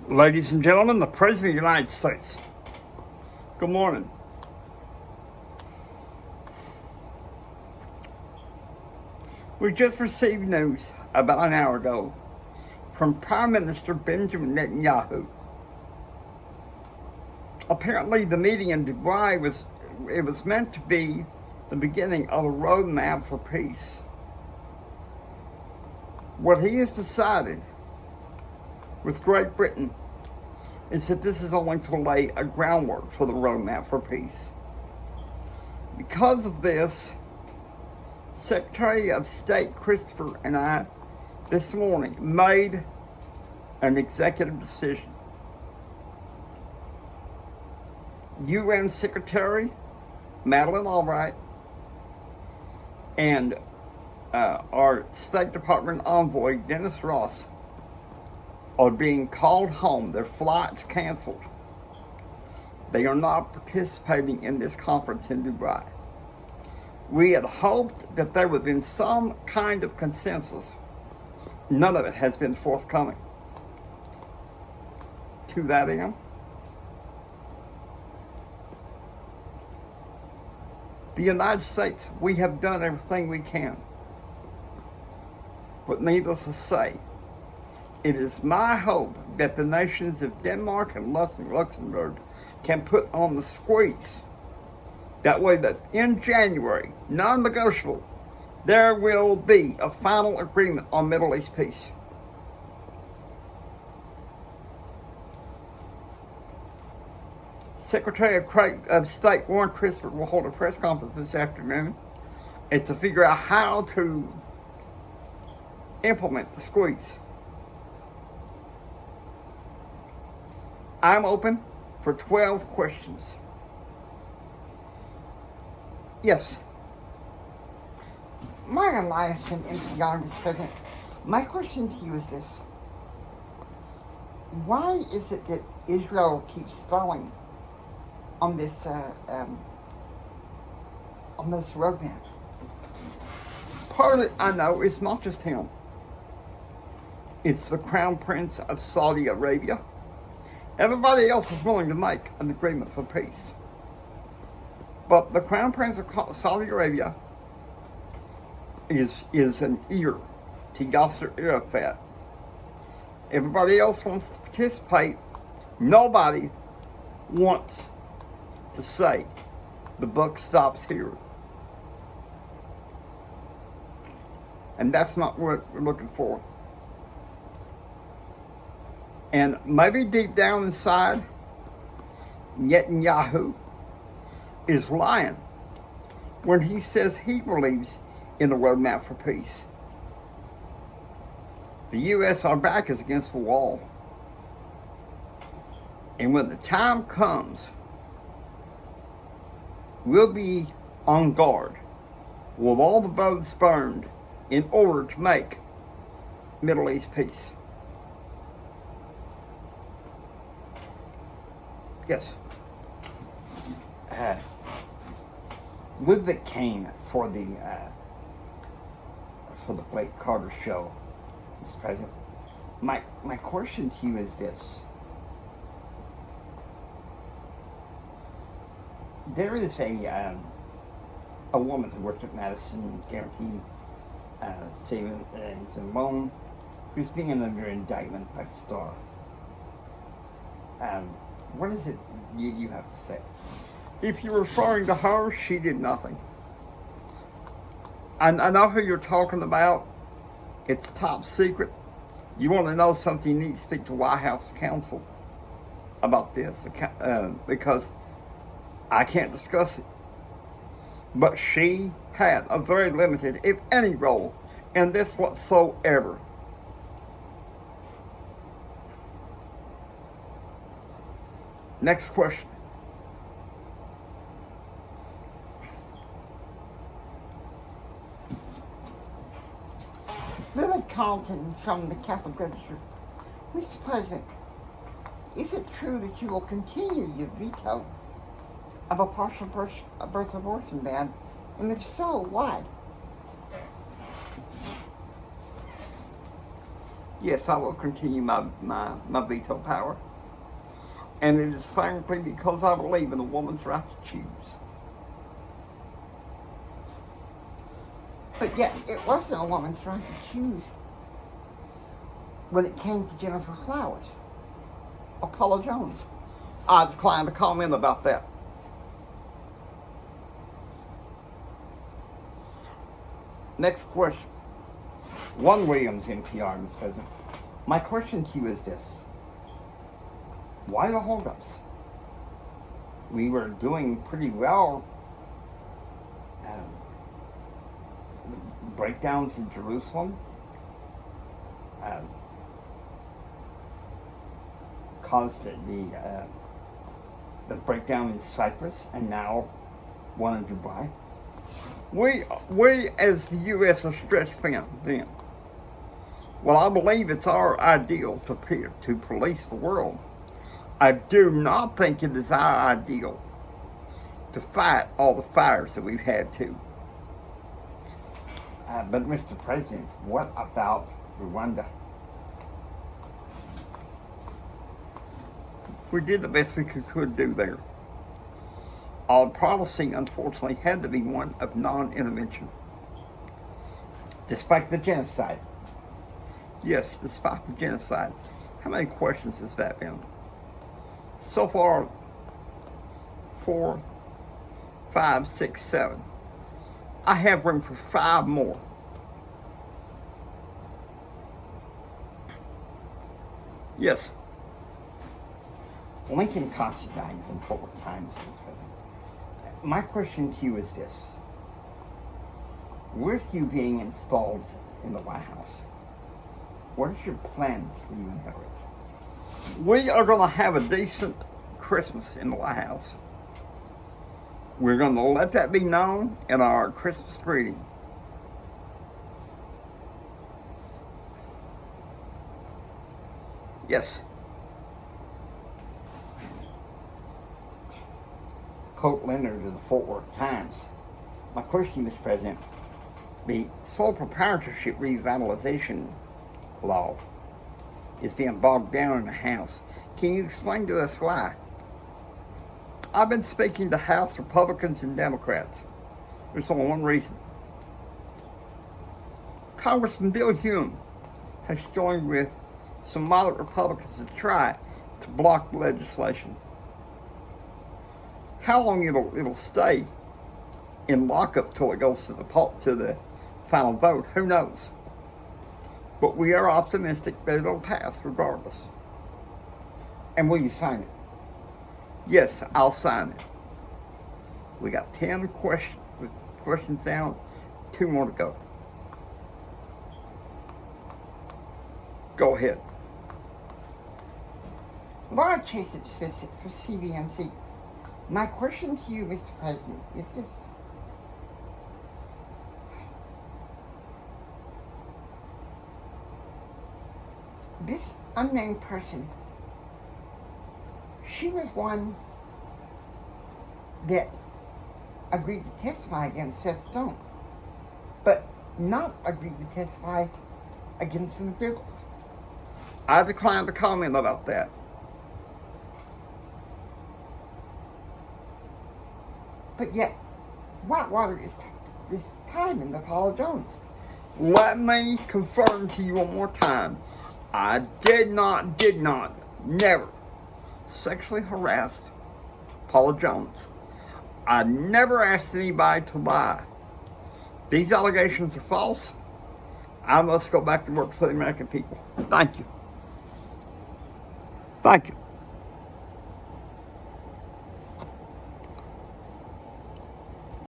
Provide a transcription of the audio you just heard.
Ladies and gentlemen, the President of the United States. Good morning. We just received news about an hour ago from Prime Minister Benjamin Netanyahu. Apparently the meeting in Dubai was meant to be the beginning of a roadmap for peace. What he has decided with Great Britain is that this is only to lay a groundwork for the roadmap for peace. Because of this, Secretary of State Christopher and I this morning made an executive decision. UN Secretary Madeleine Albright and our State Department envoy Dennis Ross are being called home. Their flights canceled. They are not participating in this conference in Dubai. We had hoped that there would have been some kind of consensus. None of it has been forthcoming. To that end, the United States, we have done everything we can. But needless to say, it is my hope that the nations of Denmark and Luxembourg can put on the squeeze. That way that in January, non-negotiable, there will be a final agreement on Middle East peace. Secretary of State Warren Christopher will hold a press conference this afternoon as to figure out how to implement the squeeze. I'm open for 12 questions. Yes. Martin Eliason, NPR, Mr. President. My question to you is this. Why is it that Israel keeps stalling on this roadmap? Part of it, I know, it's not just him. It's the Crown Prince of Saudi Arabia. Everybody else is willing to make an agreement for peace. But the Crown Prince of Saudi Arabia is an ear to Yasser Arafat. Everybody else wants to participate. Nobody wants to say the buck stops here. And that's not what we're looking for. And maybe deep down inside, Netanyahu is lying when he says he believes in a roadmap for peace. The U.S., our back is against the wall. And when the time comes, we'll be on guard with all the boats burned in order to make Middle East peace. Yes. With the cane for the Blake Carter show, Mr. President, my question to you is this: there is a woman who works at Madison Guaranty Savings and Loan who's being under indictment by Star. What is it you have to say? If you're referring to her, she did nothing. I know who you're talking about. It's top secret. You want to know something, you need to speak to White House counsel about this because I can't discuss it. But she had a very limited, if any, role in this whatsoever. Next question. Lily Carlton from the Catholic Register. Mr. President, is it true that you will continue your veto of a partial birth abortion ban? And if so, why? Yes, I will continue my veto power. And it is frankly because I believe in a woman's right to choose. But yet, it wasn't a woman's right to choose when it came to Jennifer Flowers or Paula Jones. I decline to comment about that. Next question. One Williams, NPR, Mr. President. My question to you is this. Why the holdups? We were doing pretty well. Breakdowns in Jerusalem. Caused the breakdown in Cyprus, and now one in Dubai. We as the U.S. are stretched thin then. Well, I believe it's our ideal to police the world. I do not think it is our ideal to fight all the fires that we've had to. But Mr. President, what about Rwanda? We did the best we could do there. Our policy, unfortunately, had to be one of non-intervention. Despite the genocide. Yes, despite the genocide. How many questions has that been? So far, 4, 5, 6, 7. I have room for 5 more. Yes. Lincoln Constantine in Fort Worth Times, Mr. President. My question to you is this. With you being installed in the White House, what are your plans for you and Hillary? We are going to have a decent Christmas in the White House. We're going to let that be known in our Christmas greeting. Yes. Colt Leonard of the Fort Worth Times. My question, Mr. President, The sole proprietorship revitalization law is being bogged down in the House. Can you explain to us why? I've been speaking to House Republicans and Democrats. There's only one reason. Congressman Bill Hume has joined with some moderate Republicans to try to block the legislation. How long it'll stay in lockup till it goes to the final vote, who knows? But we are optimistic that it'll pass regardless. and will you sign it? Yes, I'll sign it. We got 10 questions down, 2 more to go. Go ahead. Laura Chase's visit for CBNC. My question to you, Mr. President, is this. This unnamed person, she was one that agreed to testify against Seth Stone, but not agreed to testify against the McDougalls. I decline to comment about that. But yet, Whitewater is timing the Paula Jones. Let me confirm to you one more time. I did not, never sexually harassed Paula Jones. I never asked anybody to lie. These allegations are false. I must go back to work for the American people. Thank you. Thank you.